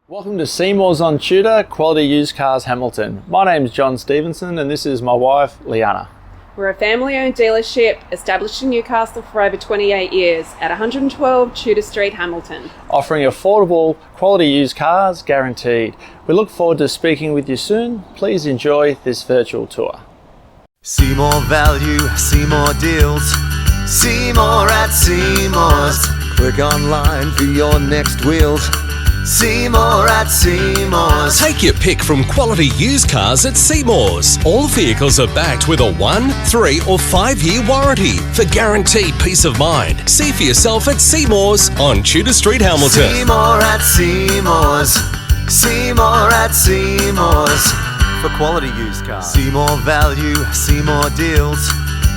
Welcome to Seymour's on Tudor, Quality Used Cars Hamilton. My name's John Stevenson and this is my wife, Leanna. We're a family-owned dealership established in Newcastle for over 28 years at 112 Tudor Street, Hamilton. Offering affordable, quality used cars guaranteed. We look forward to speaking with you soon. Please enjoy this virtual tour. See more value, see more deals. See more at Seymour's. Click online for your next wheels. See more at Seymour's. Take your pick from quality used cars at Seymour's. All vehicles are backed with a 1, 3 or 5 year warranty for guaranteed peace of mind. See for yourself at Seymour's on Tudor Street, Hamilton. See more at Seymour's. See more at Seymour's. For quality used cars. See more value, see more deals.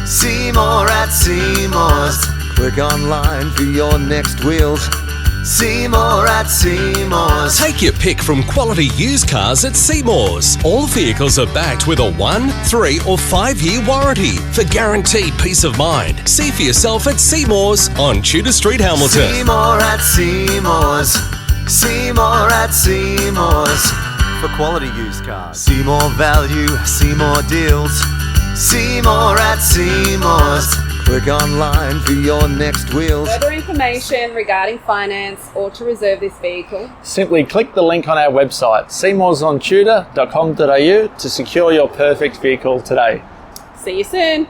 See more at Seymour's. Click online for your next wheels. See more at Seymour's. Take your pick from quality used cars at Seymour's. All vehicles are backed with a 1, 3 or 5 year warranty for guaranteed peace of mind. See for yourself at Seymour's on Tudor Street, Hamilton. See more at Seymour's. See more at Seymour's. For quality used cars. See more value, see more deals. See more at Seymour's. Click online for your next wheels. Further information regarding finance or to reserve this vehicle, Simply click the link on our website, seymoursontudor.com.au, to secure your perfect vehicle today. see you soon.